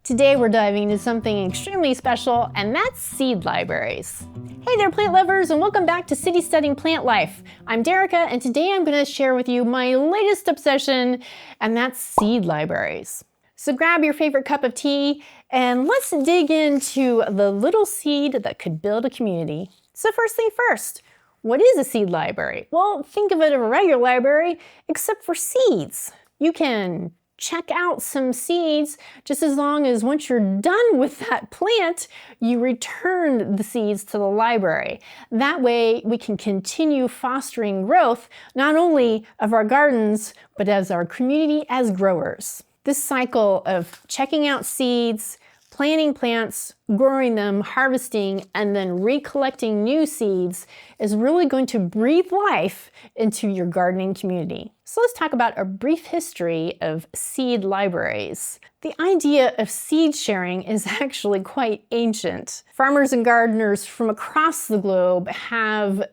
Today we're diving into something extremely special, and that's seed libraries. Hey there, plant lovers, and welcome back to City Steading Plant Life. I'm Derica, and today I'm going to share with you my latest obsession, and that's seed libraries. So grab your favorite cup of tea, and let's dig into the little seed that could build a community. So first thing first, what is a seed library? Well, think of it as a regular library, except for seeds. You can check out some seeds just as long as once you're done with that plant, you return the seeds to the library. That way we can continue fostering growth, not only of our gardens, but as our community as growers. This cycle of checking out seeds, planting plants, growing them, harvesting, and then recollecting new seeds is really going to breathe life into your gardening community. So let's talk about a brief history of seed libraries. The idea of seed sharing is actually quite ancient. Farmers and gardeners from across the globe have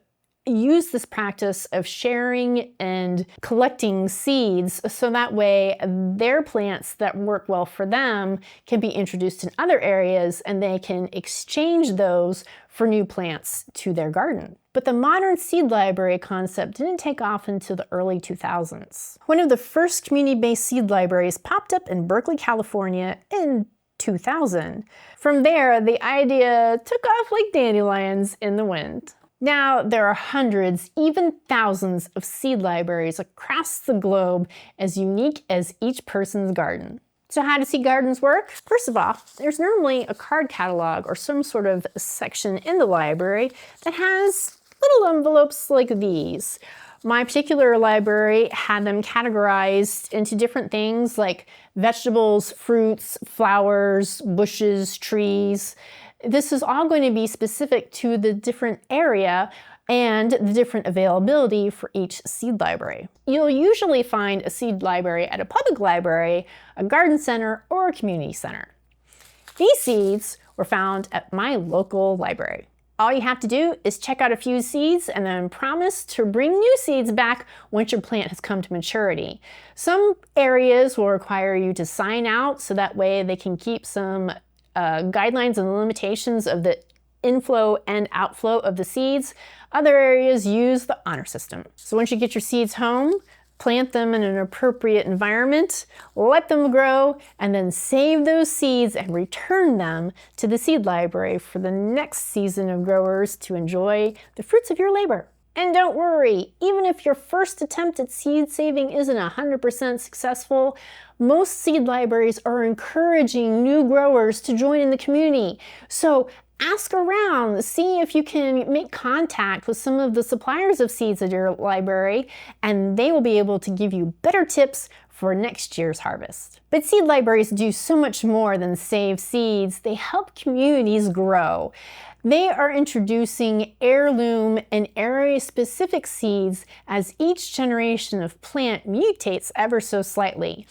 use this practice of sharing and collecting seeds so that way their plants that work well for them can be introduced in other areas and they can exchange those for new plants to their garden. But the modern seed library concept didn't take off until the early 2000s. One of the first community-based seed libraries popped up in Berkeley, California in 2000. From there, the idea took off like dandelions in the wind. Now, there are hundreds, even thousands of seed libraries across the globe, as unique as each person's garden. So how do seed gardens work? First of all, there's normally a card catalog or some sort of section in the library that has little envelopes like these. My particular library had them categorized into different things like vegetables, fruits, flowers, bushes, trees. This is all going to be specific to the different area and the different availability for each seed library. You'll usually find a seed library at a public library, a garden center, or a community center. These seeds were found at my local library. All you have to do is check out a few seeds and then promise to bring new seeds back once your plant has come to maturity. Some areas will require you to sign out so that way they can keep some guidelines and limitations of the inflow and outflow of the seeds. Other areas use the honor system. So once you get your seeds home, plant them in an appropriate environment, let them grow, and then save those seeds and return them to the seed library for the next season of growers to enjoy the fruits of your labor. And don't worry, even if your first attempt at seed saving isn't 100% successful, most seed libraries are encouraging new growers to join in the community. So ask around, see if you can make contact with some of the suppliers of seeds at your library, and they will be able to give you better tips for next year's harvest. But seed libraries do so much more than save seeds. They help communities grow. They are introducing heirloom and area-specific seeds as each generation of plant mutates ever so slightly.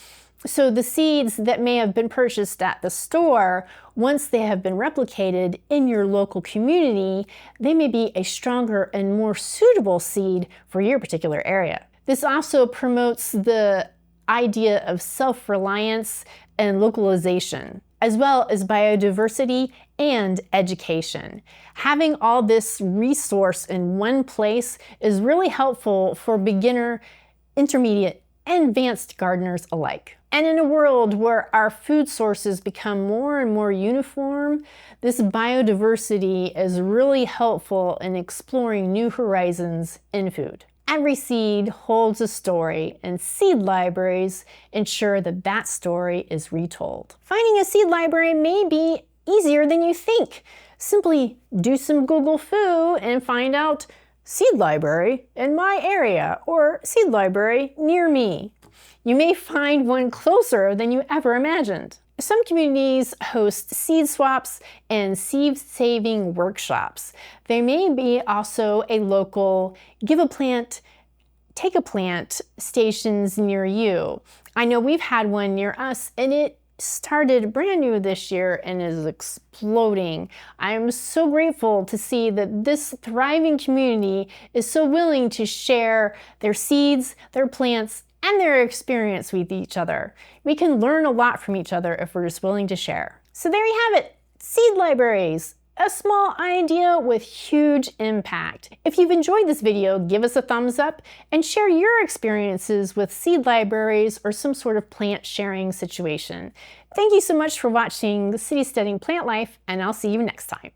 So the seeds that may have been purchased at the store, once they have been replicated in your local community, they may be a stronger and more suitable seed for your particular area. This also promotes the idea of self-reliance and localization, as well as biodiversity and education. Having all this resource in one place is really helpful for beginner, intermediate, and advanced gardeners alike. And in a world where our food sources become more and more uniform, this biodiversity is really helpful in exploring new horizons in food. Every seed holds a story, and seed libraries ensure that that story is retold. Finding a seed library may be easier than you think. Simply do some Google Foo and find out seed library in my area or seed library near me. You may find one closer than you ever imagined. Some communities host seed swaps and seed saving workshops. There may be also a local give a plant, take a plant stations near you. I know we've had one near us, and it started brand new this year and is exploding. I am so grateful to see that this thriving community is so willing to share their seeds, their plants, and their experience with each other. We can learn a lot from each other if we're just willing to share. So there you have it, seed libraries. A small idea with huge impact. If you've enjoyed this video, give us a thumbs up and share your experiences with seed libraries or some sort of plant sharing situation. Thank you so much for watching the City Steading Plant Life, and I'll see you next time.